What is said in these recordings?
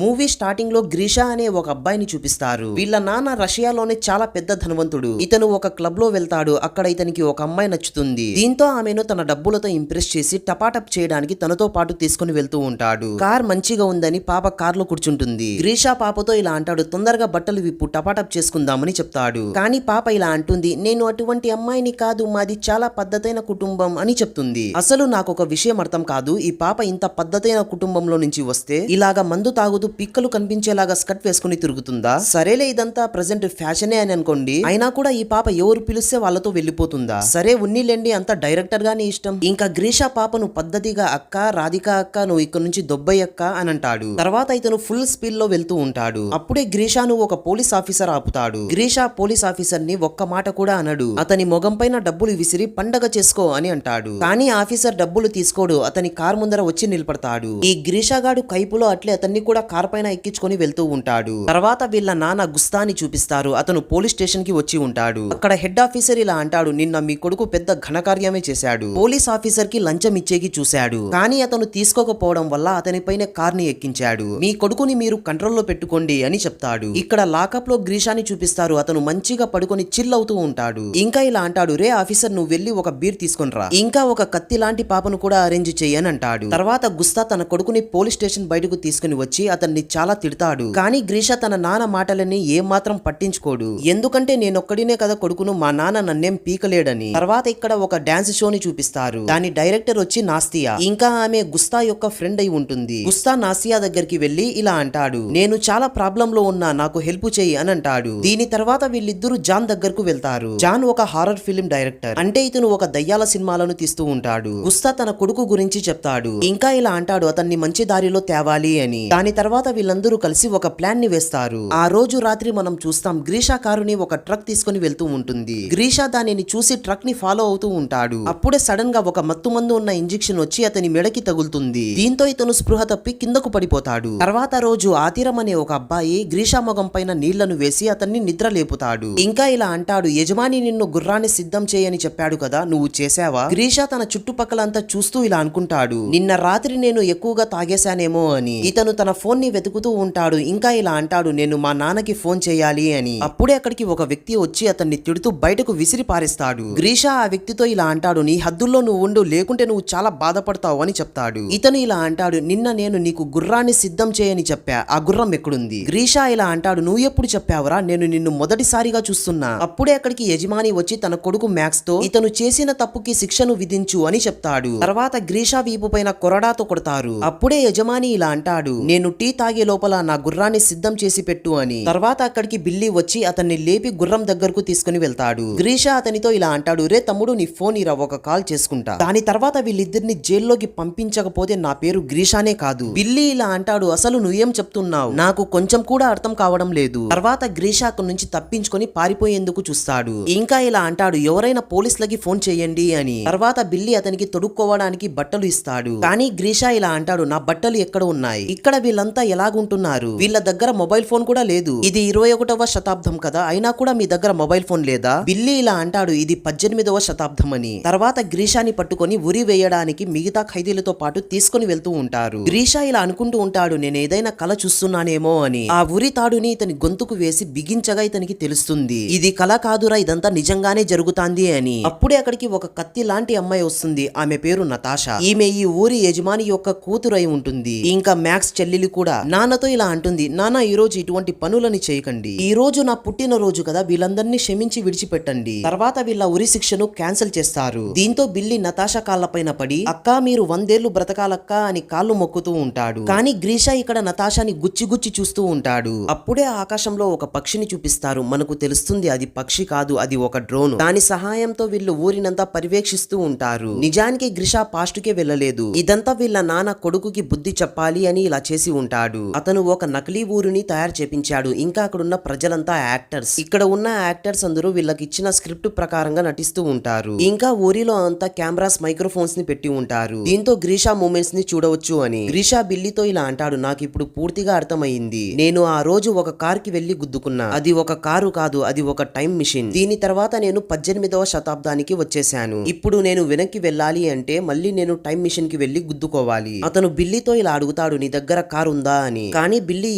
Movie starting లో గ్రీషా అనే ఒక అబ్బాయిని చూపిస్తారు. వీళ్ళ నాన్న రష్యాలోనే చాలా పెద్ద ధనవంతుడు. ఇతను ఒక క్లబ్ లో వెళ్తాడు. అక్కడ ఇతనికి ఒక అమ్మాయి నచ్చుతుంది. దీంతో ఆమెను తన డబ్బులతో ఇంప్రెస్ చేసి టపాటప్ చేయడానికి తనతో పాటు తీసుకుని వెళ్తూ ఉంటాడు. కార్ మంచిగా ఉందని పాప కార్ లో కూర్చుంటుంది. గ్రీషా పాపతో ఇలా అంటాడు, తొందరగా బట్టలు విప్పు, టపాటప్ చేసుకుందామని చెప్తాడు. కానీ పాప ఇలా అంటుంది, నేను అటువంటి అమ్మాయిని కాదు, మాది చాలా పద్ధతైన కుటుంబం అని చెప్తుంది. అసలు నాకు ఒక విషయం అర్థం కాదు, ఈ పాప ఇంత పద్ధతైన కుటుంబంలో నుంచి వస్తే ఇలాగా మందు తాగుతూ పిక్కలు కనిపించేలాగా స్కర్ట్ వేసుకుని తిరుగుతుందా? సరేలే, ఇదంతా ప్రెసెంట్ ఫ్యాషనే అని అనుకోండి. అయినా కూడా ఈ పాప ఎవరు పిలిస్తే వాళ్ళతో వెళ్ళిపోతుందా? సరే ఉన్నీలేండి, అంత డైరెక్టర్ గానీ ఇష్టం. ఇంకా గ్రీషా పాపను పద్ధతిగా అక్క, రాధిక అక్క, నువ్వు ఇక్కడ నుంచి దొబ్బయ్య అక్క అని అంటాడు. తర్వాత ఇతను ఫుల్ స్పీడ్ లో వెళ్తూ ఉంటాడు. అప్పుడే గ్రీషాను ఒక పోలీస్ ఆఫీసర్ ఆపుతాడు. గ్రీషా పోలీస్ ఆఫీసర్ ని ఒక్క మాట కూడా అనడు. అతని మొగం పైన డబ్బులు విసిరి పండగ చేసుకో అని అంటాడు. కానీ ఆఫీసర్ డబ్బులు తీసుకోడు. అతని కార్ ముందర వచ్చి నిలబడతాడు. ఈ గ్రీషా గాడు కైపులో అట్లే అతన్ని కూడా కార్ పైన ఎక్కించుకొని వెళ్తూ ఉంటాడు. తర్వాత వీళ్ళ నాన్న గుస్తాని చూపిస్తారు. అతను పోలీస్ స్టేషన్ కి వచ్చి ఉంటాడు. అక్కడ హెడ్ ఆఫీసర్ ఇలా అంటాడు, నిన్న మీ కొడుకు పెద్ద ఘనకార్యమే చేశాడు. పోలీస్ ఆఫీసర్ కి లంచం ఇచ్చేకి చూశాడు. కానీ అతను తీసుకోకపోవడం వల్ల అతనిపైన కార్ ని ఎక్కించాడు. మీ కొడుకుని మీరు కంట్రోల్లో పెట్టుకోండి అని చెప్తాడు. ఇక్కడ లాకప్ లో గ్రీషాని చూపిస్తారు. అతను మంచిగా పడుకొని చిల్ అవుతూ ఉంటాడు. ఇంకా ఇలా అంటాడు, రే ఆఫీసర్, నువ్వు వెళ్ళి ఒక బీర్ తీసుకొని రా, ఇంకా ఒక కత్తి లాంటి పాపను కూడా అరేంజ్ చెయ్యని అంటాడు. తర్వాత గుస్తా తన కొడుకుని పోలీస్ స్టేషన్ బయటకు తీసుకుని వచ్చి అతన్ని చాలా తిడతాడు. కానీ గ్రీషా తన నాన్న మాటలని ఏమాత్రం పట్టించుకోడు. ఎందుకంటే నేనొక్కడినే కదా కొడుకును, మా నాన్న నన్నేం పీకలేడని. తర్వాత ఇక్కడ ఒక డాన్స్ షోని చూపిస్తారు. దాని డైరెక్టర్ వచ్చి నాస్తియా. ఇంకా ఆమె గుస్తా యొక్క ఫ్రెండ్ అయి ఉంటుంది. గుస్తా నాసియా దగ్గరికి వెళ్లి ఇలా అంటాడు, నేను చాలా ప్రాబ్లం లో ఉన్నా, నాకు హెల్ప్ చెయ్యి అని అంటాడు. దీని తర్వాత వీళ్ళిద్దరూ జాన్ దగ్గరకు వెళ్తారు. జాన్ ఒక హారర్ ఫిల్మ్ డైరెక్టర్. అంటే ఇతను ఒక దయ్యాల సినిమాలను తీస్తూ ఉంటాడు. గుస్తా తన కొడుకు గురించి చెప్తాడు. ఇంకా ఇలా అంటాడు, అతన్ని మంచి దారిలో తేవాలి అని. దాని తర్వాత వీళ్ళందరూ కలిసి ఒక ప్లాన్ ని వేస్తారు. ఆ రోజు రాత్రి మనం చూస్తాం, గ్రీషా కారుని ఒక ట్రక్ తీసుకుని వెళ్తూ ఉంటుంది. గ్రీషా దానిని చూసి ట్రక్ ని ఫాలో అవుతూ ఉంటాడు. అప్పుడే సడన్ గా ఒక మత్తుమందు ఉన్న ఇంజెక్షన్ వచ్చి అతని మెడకి తగులుతుంది. దీంతో ఇతను స్పృహ తప్పి కిందకు పడిపోతాడు. తర్వాత రోజు ఆతిరం అనే ఒక అబ్బాయి గ్రీషా మొగం పైన నీళ్లను వేసి అతన్ని నిద్ర లేపుతాడు. ఇంకా ఇలా అంటాడు, యజమాని నిన్ను గుర్రాన్ని సిద్ధం చేయని చెప్పాడు కదా, నువ్వు చేసావా? గ్రీషా తన చుట్టుపక్కలంతా చూస్తూ ఇలా అనుకుంటాడు, నిన్న రాత్రి నేను ఎక్కువగా తాగేశానేమో అని. ఇతను తన ఫోన్ ని వెతుకుతూ ఉంటాడు. ఇంకా ఇలా అంటాడు, నేను మా నాన్నకి ఫోన్ చేయాలి అని. అప్పుడే అక్కడికి ఒక వ్యక్తి వచ్చి అతన్ని తిడుతూ బయటకు విసిరి పారేస్తాడు. గ్రీషా ఆ వ్యక్తితో ఇలా అంటాడు, నీ హద్దుల్లో నువ్వు ఉండు, లేకుంటే నువ్వు చాలా బాధపడతావు అని చెప్తాడు. ఇతను ఇలా అంటాడు, నిన్న నేను నీకు గుర్రాన్ని సిద్ధం చేయని చెప్పా, ఆ గుర్రం ఎక్కడుంది? గ్రీషా ఇలా అంటాడు, నువ్వు ఎప్పుడు చెప్పావురా, నేను నిన్ను మొదటిసారిగా చూస్తున్నా. అప్పుడే అక్కడికి యజమాని వచ్చి తన కొడుకు మ్యాక్స్ తో ఇతను చేసిన తప్పుకి శిక్షను విధించు అని చెప్తాడు. తర్వాత గ్రీషా వీపు పైన కొరడాతో కొడతారు. అప్పుడే యజమాని ఇలా అంటాడు, నేను టీ తాగే లోపల నా గుర్రాన్ని సిద్ధం చేసి పెట్టు అని. తర్వాత అక్కడికి బిల్లీ వచ్చి అతన్ని లేపి గుర్రం దగ్గరకు తీసుకుని వెళ్తాడు. గ్రీషా అతనితో ఇలా అంటాడు, రే తమ్ముడు, నీ ఫోన్ ఇరా, ఒక కాల్ చేసుకుంటా. దాని తర్వాత వీళ్ళిద్దరిని జైల్లోకి పంపించకపోతే నా పేరు గ్రీషానే కాదు. బిల్లీ ఇలా అంటాడు, అసలు నువ్వేం చెప్తున్నావు, నాకు కొంచెం కూడా అర్థం కావడం లేదు. తర్వాత గ్రీషా అక్కడి నుంచి తప్పించుకొని పారిపోయేందుకు చూస్తాడు. ఇంకా ఇలా అంటాడు, ఎవరైనా పోలీసులకి ఫోన్ చేయండి అని. తర్వాత బిల్లీ అతనికి తొడుక్కోవడానికి బట్టలు ఇస్తాడు. కానీ గ్రీషా ఇలా అంటాడు, నా బట్టలు ఎక్కడ ఉన్నాయి? ఇక్కడ వీళ్ళంతా ఎలాగుంటున్నారు? వీళ్ళ దగ్గర మొబైల్ ఫోన్ కూడా లేదు. ఇది 21వ శతాబ్దం కదా, అయినా కూడా మీ దగ్గర మొబైల్ ఫోన్ లేదా? బిల్లీ ఇలా అంటాడు, ఇది 18వ శతాబ్దం అని. తర్వాత గ్రీషాని పట్టుకొని ఉరి వేయడానికి మిగతా ఖైదీలతో పాటు తీసుకుని వెళ్తూ ఉంటారు. గ్రీషా ఇలా అనుకుంటూ ఉంటాడు, నేను ఏదైనా కల చూస్తున్నానేమో అని. ఆ ఉరి తాడుని ఇతని గొంతుకు వేసి బిగించగా ఇతనికి తెలుస్తుంది, ఇది కల కాదురా, ఇదంతా నిజంగానే జరుగుతాంది అని. అప్పుడే అక్కడికి ఒక కత్తి లాంటి అమ్మాయి వస్తుంది. ఆమె పేరు నతాషా. ఈమె ఈ ఊరి యజమాని యొక్క కూతురు అయి ఉంటుంది. ఇంకా మ్యాక్స్ చెల్లెలి కూడా. నాన్నతో ఇలా అంటుంది, నాన్న, ఈ రోజు ఇటువంటి పనులని చేయకండి, ఈ రోజు నా పుట్టిన రోజు కదా, వీళ్ళందరినీ క్షమించి విడిచిపెట్టండి. తర్వాత వీళ్ళ ఉరి శిక్షను క్యాన్సిల్ చేస్తారు. దీంతో బిల్లీ నతాషా కాళ్ళ పైన పడి, అక్క మీరు 100 ఏళ్లు బ్రతకాలక్క అని కాళ్ళు మొక్కుతూ ఉంటాడు. కానీ గ్రీషా ఇక్కడ నతాషాని గుచ్చి గుచ్చి చూస్తూ ఉంటాడు. అప్పుడే ఆకాశంలో ఒక పక్షిని చూపిస్తారు. మనకు తెలుస్తుంది అది పక్షి కాదు, అది ఒక డ్రోన్. దాని సహాయంతో వీళ్ళు ఊరినంతా పర్యవేక్షిస్తూ ఉంటారు. నిజానికి గ్రీషా పాస్ట్ కే వెళ్ళలేదు. ఇదంతా వీళ్ళ నాన్న కొడుకుకి బుద్ధి చెప్పాలి అని ఇలా చేసి ఉంటాడు. అతను ఒక నకిలీ ఊరిని తయారు చేపించాడు. ఇంకా అక్కడున్న ప్రజలంతా యాక్టర్స్. ఇక్కడ ఉన్న యాక్టర్స్ అందరూ వీళ్ళకి ఇచ్చిన స్క్రిప్ట్ ప్రకారంగా నటిస్తూ ఉంటారు. ఇంకా ఊరిలో అంతా కెమెరాస్, మైక్రోఫోన్స్ ని పెట్టి ఉంటారు. దీంతో గ్రీషా మూమెంట్స్ ని చూడవచ్చు అని. గ్రీషా బిల్లీతో ఇలా అంటాడు, నాకు ఇప్పుడు పూర్తిగా అర్థమైంది. నేను ఆ రోజు ఒక కార్ కి వెళ్లి గుద్దుకున్నా. అది ఒక కారు కాదు, అది ఒక టైం మిషన్. దీని తర్వాత నేను 18వ శతాబ్దానికి వచ్చేసాను. ఇప్పుడు నేను వెనక్కి వెళ్ళాలి అంటే మళ్ళీ నేను టైం మిషన్ కి వెళ్లి గుద్దుకోవాలి. అతను బిల్లీతో ఇలా అడుగుతాడు, నీ దగ్గర కారు ఉందా ఉంటుందా అని. కానీ బిల్లీ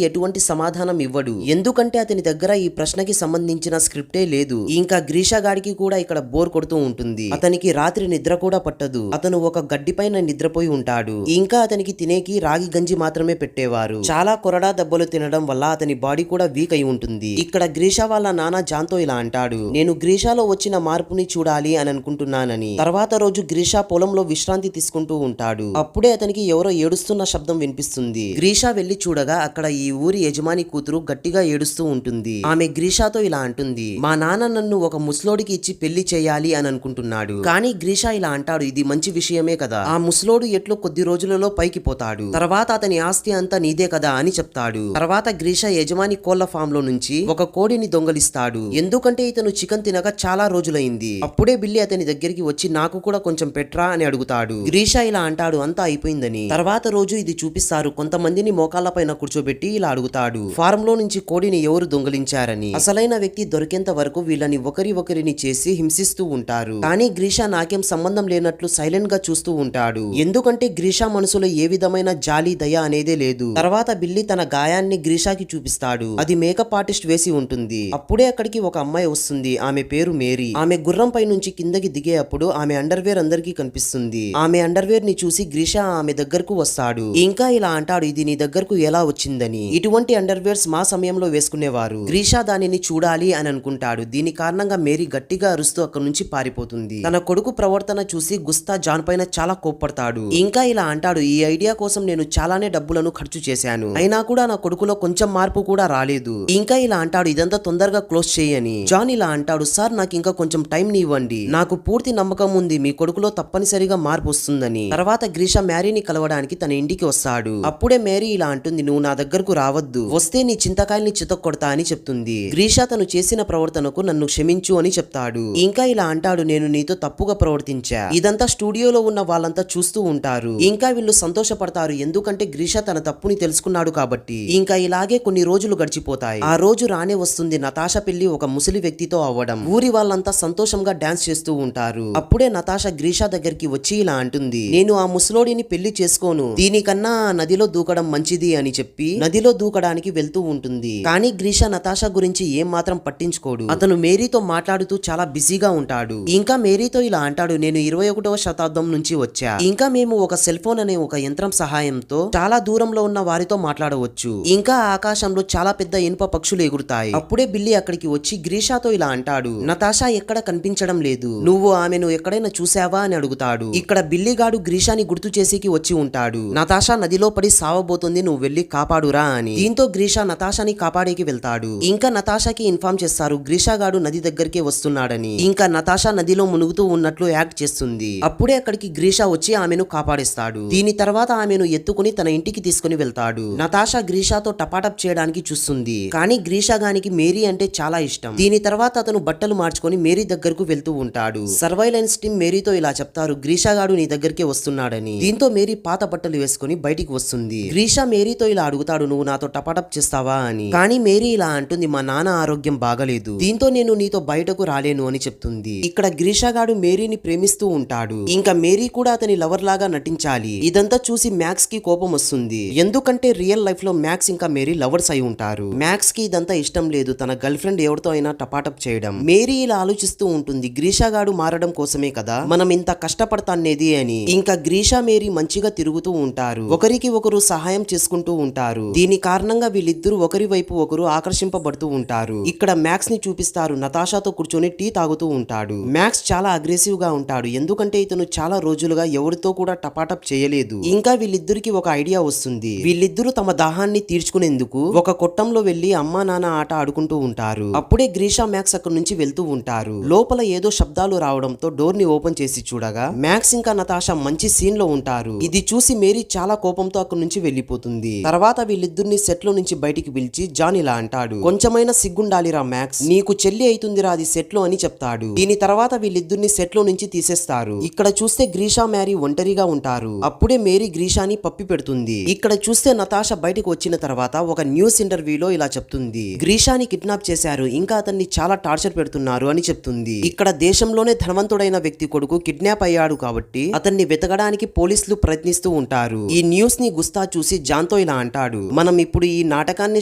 ఎటువంటి సమాధానం ఇవ్వడు, ఎందుకంటే అతని దగ్గర ఈ ప్రశ్నకి సంబంధించిన స్క్రిప్టే లేదు. ఇంకా గ్రీషా గాడికి కూడా ఇక్కడ బోర్ కొడుతూ ఉంటుంది. అతనికి రాత్రి నిద్ర కూడా పట్టదు. అతను ఒక గడ్డి పైన నిద్రపోయి ఉంటాడు. ఇంకా అతనికి తినేకి రాగి గంజి మాత్రమే పెట్టేవారు. చాలా కొరడా దెబ్బలు తినడం వల్ల అతని బాడీ కూడా వీక్ అయి ఉంటుంది. ఇక్కడ గ్రీషా వాళ్ళ నాన్న జాన్ తో ఇలా అంటాడు, నేను గ్రీషాలో వచ్చిన మార్పుని చూడాలి అని అనుకుంటున్నానని. తర్వాత రోజు గ్రీషా పొలంలో విశ్రాంతి తీసుకుంటూ ఉంటాడు. అప్పుడే అతనికి ఎవరో ఏడుస్తున్న శబ్దం వినిపిస్తుంది. గ్రీషా వెళ్లి చూడగా అక్కడ ఈ ఊరి యజమాని కూతురు గట్టిగా ఏడుస్తూ ఉంటుంది. ఆమె గ్రీషాతో ఇలా అంటుంది, మా నాన్న నన్ను ఒక ముసలోడికి ఇచ్చి పెళ్లి చేయాలి అని అనుకుంటున్నాడు. కానీ గ్రీషా ఇలా అంటాడు, ఇది మంచి విషయమే కదా, ఆ ముసలోడు ఎట్లో కొద్ది రోజులలో పైకి పోతాడు, తర్వాత అతని ఆస్తి అంతా నీదే కదా అని చెప్తాడు. తర్వాత గ్రీషా యజమాని కోళ్ల ఫామ్ లో నుంచి ఒక కోడిని దొంగలిస్తాడు, ఎందుకంటే ఇతను చికెన్ తినక చాలా రోజులైంది. అప్పుడే బిల్లి అతని దగ్గరికి వచ్చి నాకు కూడా కొంచెం పెట్రా అని అడుగుతాడు. గ్రీషా ఇలా అంటాడు, అంతా అయిపోయిందని. తర్వాత రోజు ఇది చూపిస్తారు. కొంతమందిని మోకాళ్ళ పైన కూర్చోబెట్టి ఇలా అడుగుతాడు, ఫారం లో నుంచి కోడిని ఎవరు దొంగలించారని. అసలైన వ్యక్తి దొరికేంత వరకు వీళ్ళని ఒకరిని చేసి హింసిస్తూ ఉంటారు. కానీ గ్రీషా నాకేం సంబంధం లేనట్లు సైలెంట్ గా చూస్తూ ఉంటాడు, ఎందుకంటే గ్రీషా మనసులో ఏ విధమైన జాలి దయ అనేదే లేదు. తర్వాత బిల్లి తన గాయాన్ని గ్రీషాకి చూపిస్తాడు. అది మేకప్ ఆర్టిస్ట్ వేసి ఉంటుంది. అప్పుడే అక్కడికి ఒక అమ్మాయి వస్తుంది. ఆమె పేరు మేరీ. ఆమె గుర్రం పై నుంచి కిందకి దిగే అప్పుడు ఆమె అండర్వేర్ అందరికీ కనిపిస్తుంది. ఆమె అండర్వేర్ ని చూసి గ్రీషా ఆమె దగ్గరకు వస్తాడు. ఇంకా ఇలా అంటాడు, ఇది నీ దగ్గరకు ఎలా వచ్చిందని. ఇటువంటి అండర్వేర్స్ మా సమయంలో వేసుకునేవారు. గ్రీషా దానిని చూడాలి అని అనుకుంటాడు. దీని కారణంగా మేరీ గట్టిగా అరుస్తూ అక్కడి నుంచి పారిపోతుంది. తన కొడుకు ప్రవర్తన చూసి గుస్తా జాన్ పైన చాలా కోప్పడతాడు. ఇంకా ఇలా అంటాడు, ఈ ఐడియా కోసం నేను చాలానే డబ్బులను ఖర్చు చేశాను, అయినా కూడా నా కొడుకులో కొంచెం మార్పు కూడా రాలేదు. ఇంకా ఇలా అంటాడు, ఇదంతా తొందరగా క్లోజ్ చేయని. జాన్ ఇలా అంటాడు, సార్ నాకు ఇంకా కొంచెం టైం ని ఇవ్వండి, నాకు పూర్తి నమ్మకం ఉంది మీ కొడుకులో తప్పనిసరిగా మార్పు వస్తుందని. తర్వాత గ్రీషా మ్యారీని కలవడానికి తన ఇంటికి వస్తాడు. అప్పుడే మేరీ ఇలా అంటుంది, నువ్వు నా దగ్గరకు రావద్దు, వస్తే నీ చింతకాయల్ని చితక్కొడతా అని చెప్తుంది. గ్రీషా తను చేసిన ప్రవర్తనకు నన్ను క్షమించు అని చెప్తాడు. ఇంకా ఇలా అంటాడు, నేను నీతో తప్పుగా ప్రవర్తించా. ఇదంతా స్టూడియోలో ఉన్న వాళ్ళంతా చూస్తూ ఉంటారు. ఇంకా వీళ్ళు సంతోషపడతారు, ఎందుకంటే గ్రీషా తన తప్పుని తెలుసుకున్నాడు కాబట్టి. ఇంకా ఇలాగే కొన్ని రోజులు గడిచిపోతాయి. ఆ రోజు రానే వస్తుంది నతాషా పెళ్లి ఒక ముసలి వ్యక్తితో అవ్వడం. ఊరి వాళ్ళంతా సంతోషంగా డాన్స్ చేస్తూ ఉంటారు. అప్పుడే నతాషా గ్రీషా దగ్గరికి వచ్చి ఇలా అంటుంది, నేను ఆ ముసలోడిని పెళ్లి చేసుకోను, దీనికన్నా నదిలో దూకడం మంచిది అని చెప్పి నదిలో దూకడానికి వెళ్తూ ఉంటుంది. కానీ గ్రీషా నతాషా గురించి ఏం మాత్రం పట్టించుకోడు. అతను మేరీతో మాట్లాడుతూ చాలా బిజీగా ఉంటాడు. ఇంకా మేరీతో ఇలా అంటాడు, నేను 21వ శతాబ్దం నుంచి వచ్చా. ఇంకా మేము ఒక సెల్ ఫోన్ అనే ఒక యంత్రం సహాయంతో చాలా దూరంలో ఉన్న వారితో మాట్లాడవచ్చు. ఇంకా ఆకాశంలో చాలా పెద్ద ఇనుప పక్షులు ఎగురుతాయి. అప్పుడే బిల్లి అక్కడికి వచ్చి గ్రీషాతో ఇలా అంటాడు, నతాషా ఎక్కడ కనిపించడం లేదు, నువ్వు ఆమెను ఎక్కడైనా చూసావా అని అడుగుతాడు. ఇక్కడ బిల్లిగాడు గ్రీషాని గుర్తు చేసేకి వచ్చి ఉంటాడు. నతాషా నదిలో పడి సావబోతుంది, నువ్వు వెళ్లి కాపాడురా అని. దీంతో గ్రీషా నతాషాని కాపాడేకి వెళ్తాడు. ఇంకా నతాషాకి ఇన్ఫార్మ్ చేస్తారు గ్రీషా గాడు నది దగ్గరికే వస్తున్నాడని. ఇంకా నతాషా నదిలో మునుగుతూ ఉన్నట్లు యాక్ట్ చేస్తుంది. అప్పుడే అక్కడికి గ్రీషా వచ్చి ఆమెను కాపాడేస్తాడు. దీని తర్వాత ఆమెను ఎత్తుకుని తన ఇంటికి తీసుకుని వెళ్తాడు. నతాషా గ్రీషాతో టపాటప్ చేయడానికి చూస్తుంది, కానీ గ్రీషా గానికి మేరీ అంటే చాలా ఇష్టం. దీని తర్వాత అతను బట్టలు మార్చుకొని మేరీ దగ్గరకు వెళ్తూ ఉంటాడు. సర్వైలెన్స్ టీమ్ మేరీతో ఇలా చెప్తారు, గ్రీషా గాడు నీ దగ్గరికే వస్తున్నాడని. దీంతో మేరీ పాత బట్టలు వేసుకుని బయటికి వస్తుంది. గ్రీషా మేరీతో ఇలా అడుగుతాడు, నువ్వు నాతో టపాటప్ చేస్తావా అని. కానీ మేరీ ఇలా అంటుంది, మా నాన్న ఆరోగ్యం బాగలేదు, దీంతో నేను నీతో బయటకు రాలేను అని చెప్తుంది. ఇక్కడ గ్రీషా గాడు మేరీని ప్రేమిస్తూ ఉంటాడు. ఇంకా మేరీ కూడా అతని లవర్ లాగా నటించాలి. ఇదంతా చూసి మ్యాక్స్ కి కోపం వస్తుంది, ఎందుకంటే రియల్ లైఫ్ లో మ్యాక్స్ ఇంకా మేరీ లవర్స్ అయి ఉంటారు. మ్యాక్స్ కి ఇదంతా ఇష్టం లేదు, తన గర్ల్ ఫ్రెండ్ ఎవరితో అయినా టపాటప్ చేయడం. మేరీ ఇలా ఆలోచిస్తూ ఉంటుంది, గ్రీషా గాడు మారడం కోసమే కదా మనం ఇంత కష్టపడతానేది అని. ఇంకా గ్రీషా మేరీ మంచిగా తిరుగుతూ ఉంటారు, ఒకరికి ఒకరు సహాయం చేసుకుంటూ ఉంటారు. దీని కారణంగా వీళ్ళిద్దరూ ఒకరి వైపు ఒకరు ఆకర్షింపబడుతూ ఉంటారు. ఇక్కడ మ్యాక్స్ ని చూపిస్తారు, నతాషాతో కూర్చొని టీ తాగుతూ ఉంటాడు. మ్యాక్స్ చాలా అగ్రెసివ్ గా ఉంటాడు, ఎందుకంటే ఇతను చాలా రోజులుగా ఎవరితో కూడా టపాటప్ చేయలేదు. ఇంకా వీళ్ళిద్దరికి ఒక ఐడియా వస్తుంది. వీళ్ళిద్దరూ తమ దాహాన్ని తీర్చుకునేందుకు ఒక కొట్టంలో వెళ్లి అమ్మా నాన్న ఆట ఆడుకుంటూ ఉంటారు. అప్పుడే గ్రీషా మ్యాక్స్ అక్కడి నుంచి వెళ్తూ ఉంటారు. లోపల ఏదో శబ్దాలు రావడంతో డోర్ ని ఓపెన్ చేసి చూడగా మ్యాక్స్ ఇంకా నతాషా మంచి సీన్ లో ఉంటారు. ఇది చూసి మేరీ చాలా కోపంతో అక్కడి నుంచి వెళ్లిపోతుంది. తర్వాత వీళ్ళిద్దరిని సెట్ లో నుంచి బయటికి పిలిచి జాన్ ఇలా అంటాడు, కొంచెమైనా సిగ్గుండాలిరా మ్యాక్స్, నీకు చెల్లి అవుతుందిరా అది సెట్ లో అని చెప్తాడు. దీని తర్వాత వీళ్ళిద్దరిని సెట్ లో నుంచి తీసేస్తారు. ఇక్కడ చూస్తే గ్రీషా మ్యారీ ఒంటరిగా ఉంటారు. అప్పుడే మేరీ గ్రీషాని పప్పి పెడుతుంది. ఇక్కడ చూస్తే నతాషా బయటకు వచ్చిన తర్వాత ఒక న్యూస్ ఇంటర్వ్యూలో ఇలా చెప్తుంది, గ్రీషాని కిడ్నాప్ చేశారు, ఇంకా అతన్ని చాలా టార్చర్ పెడుతున్నారు అని చెప్తుంది. ఇక్కడ దేశంలోనే ధనవంతుడైన వ్యక్తి కొడుకు కిడ్నాప్ అయ్యాడు కాబట్టి అతన్ని వెతకడానికి పోలీసులు ప్రయత్నిస్తూ ఉంటారు. ఈ న్యూస్ ని గుస్తా చూసి జాన్ తో ఇలా అంటాడు, మనం ఇప్పుడు ఈ నాటకాన్ని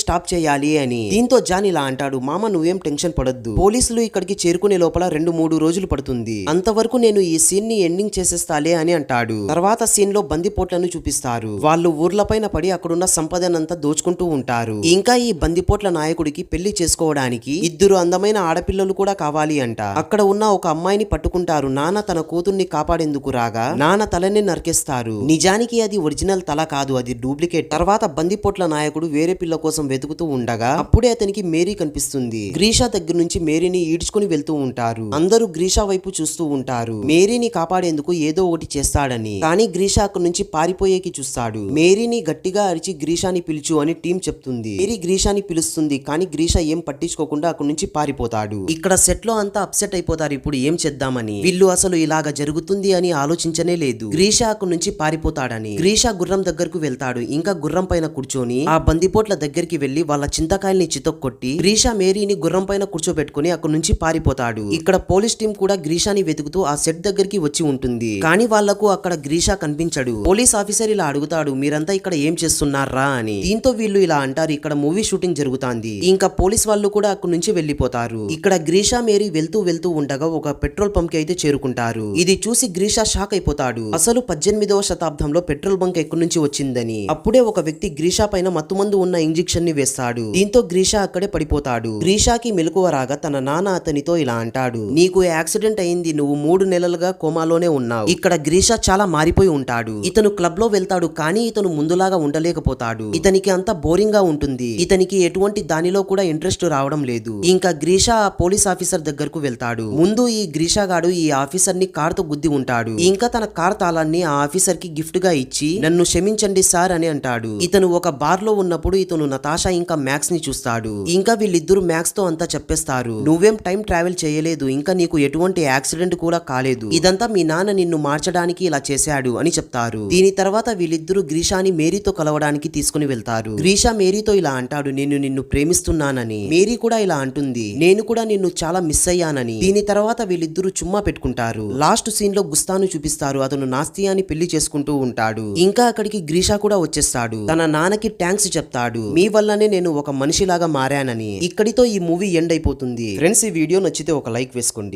స్టాప్ చేయాలి అని. దీంతో జాన్ ఇలా అంటాడు, మామ నువ్వేం టెన్షన్ పడొద్దు, పోలీసులు ఇక్కడికి చేరుకునే లోపల 2-3 రోజులు పడుతుంది, అంతవరకు నేను ఈ సీన్ ని ఎండింగ్ చేసేస్తాలే అని అంటాడు. తర్వాత సీన్ లో బందిపోట్లను చూపిస్తారు. వాళ్ళు ఊర్లపైన పడి అక్కడున్న సంపదనంతా దోచుకుంటూ ఉంటారు. ఇంకా ఈ బందిపోట్ల నాయకుడికి పెళ్లి చేసుకోవడానికి 2 అందమైన ఆడపిల్లలు కూడా కావాలి అంట. అక్కడ ఉన్న ఒక అమ్మాయిని పట్టుకుంటారు. నాన్న తన కూతుర్ని కాపాడేందుకు రాగా నాన్న తలని నరికేస్తారు. నిజానికి అది ఒరిజినల్ తల కాదు, అది డూప్లికేట్. తర్వాత బందిపోట్ల నాయకుడు వేరే పిల్ల కోసం వెతుకుతూ ఉండగా అప్పుడే అతనికి మేరీ కనిపిస్తుంది. గ్రీషా దగ్గర నుంచి మేరీని ఈడ్చుకుని వెళ్తూ ఉంటారు. అందరూ గ్రీషా వైపు చూస్తూ ఉంటారు. మేరీని కాపాడేందుకు ఏదో ఒకటి చేస్తాడని. కానీ గ్రీషా అక్కడి నుంచి పారిపోయేకి చూస్తాడు. మేరీని గట్టిగా అరిచి గ్రీషాని పిలుచు అని టీం చెప్తుంది. మేరీ గ్రీషాని పిలుస్తుంది. కానీ గ్రీషా ఏం పట్టించుకోకుండా అక్కడి నుంచి పారిపోతాడు. ఇక్కడ సెట్ లో అంతా అప్సెట్ అయిపోతారు. ఇప్పుడు ఏం చేద్దామని. వీళ్ళు అసలు ఇలాగ జరుగుతుంది అని ఆలోచించనే లేదు. గ్రీషా అక్కడి నుంచి పారిపోతాడని. గ్రీషా గుర్రం దగ్గరకు వెళ్తాడు. ఇంకా గుర్రం పైన కూర్చొని ఆ బందిపోట్ల దగ్గరికి వెళ్లి వాళ్ళ చింతకాయల్ని చితక్కొట్టి గ్రీషా మేరీని గుర్రం పైన కూర్చోబెట్టుకుని అక్కడి నుంచి పారిపోతాడు. ఇక్కడ పోలీస్ టీం కూడా గ్రీషాని వెతుకుతూ ఆ సెట్ దగ్గరికి వచ్చి ఉంటుంది. కానీ వాళ్లకు అక్కడ గ్రీషా కనిపించడు. పోలీస్ ఆఫీసర్ ఇలా అడుగుతాడు, మీరంతా ఇక్కడ ఏం చేస్తున్నారా అని. దీంతో వీళ్ళు ఇలా అంటారు, ఇక్కడ మూవీ షూటింగ్ జరుగుతాంది. ఇంకా పోలీస్ వాళ్ళు కూడా అక్కడి నుంచి వెళ్లిపోతారు. ఇక్కడ గ్రీషా మేరీ వెళ్తూ ఉండగా ఒక పెట్రోల్ పంప్ కి అయితే చేరుకుంటారు. ఇది చూసి గ్రీషా షాక్ అయిపోతాడు. అసలు 18వ శతాబ్దంలో పెట్రోల్ బంక్ ఎక్కడి నుంచి వచ్చిందని. అప్పుడే ఒక వ్యక్తి గ్రీషా పైన మత్తుమందు ఉన్న ఇంజెక్షన్ ని వేస్తాడు. దీంతో గ్రీషా అక్కడే పడిపోతాడు. గ్రీషాకి మెలకువ రాగా తన నాన్న అతనితో ఇలా అంటాడు, నీకు యాక్సిడెంట్ అయింది, నువ్వు 3 నెలలుగా కోమాలోనే ఉన్నావు. ఇక్కడ గ్రీషా చాలా మారిపోయి ఉంటాడు. ఇతను క్లబ్ లో వెళ్తాడు కానీ ఇతను ముందులాగా ఉండలేకపోతాడు. ఇతనికి అంతా బోరింగ్ గా ఉంటుంది. ఇతనికి ఎటువంటి దానిలో కూడా ఇంట్రెస్ట్ రావడం లేదు. ఇంకా గ్రీషా ఆ పోలీస్ ఆఫీసర్ దగ్గరకు వెళ్తాడు. ముందు ఈ గ్రీషా గాడు ఈ ఆఫీసర్ ని కార్ తో గుద్ది ఉంటాడు. ఇంకా తన కార్ తాళాన్ని ఆ ఆఫీసర్ కి గిఫ్ట్ గా ఇచ్చి నన్ను క్షమించండి సార్ అని అంటాడు. ఇతను ఒక బార్ లో ఉన్నప్పుడు ఇతను నతాషా ఇంకా మ్యాక్స్ ని చూస్తాడు. ఇంకా వీళ్ళిద్దరు మ్యాక్స్ తో అంతా చెప్పేస్తారు, నువ్వేం టైం ట్రావెల్ చేయలేదు, ఇంకా నీకు ఎటువంటి యాక్సిడెంట్ కూడా కాలేదు, ఇదంతా మీ నాన్న నిన్ను మార్చడానికి ఇలా చేశాడు అని చెప్తారు. దీని తర్వాత వీళ్ళిద్దరూ గ్రీషాని మేరీతో కలవడానికి తీసుకుని వెళ్తారు. గ్రీషా మేరీతో ఇలా అంటాడు, నేను నిన్ను ప్రేమిస్తున్నానని. మేరీ కూడా ఇలా అంటుంది, నేను కూడా నిన్ను చాలా మిస్ అయ్యానని. దీని తర్వాత వీళ్ళిద్దరూ చుమ్మా పెట్టుకుంటారు. లాస్ట్ సీన్ లో గుస్తాను చూపిస్తారు. అతను నాస్తియాని పెళ్లి చేసుకుంటూ ఉంటాడు. ఇంకా అక్కడికి గ్రీషా కూడా వచ్చేస్తాడు. తన నాన్నకి థ్యాంక్స్ చెప్తాడు, మీ వల్లనే నేను ఒక మనిషిలాగా మారానని. ఇక్కడితో ఈ మూవీ ఎండ్ అయిపోతుంది. ఫ్రెండ్స్, ఈ వీడియో నచ్చితే ఒక లైక్ వేసుకోండి.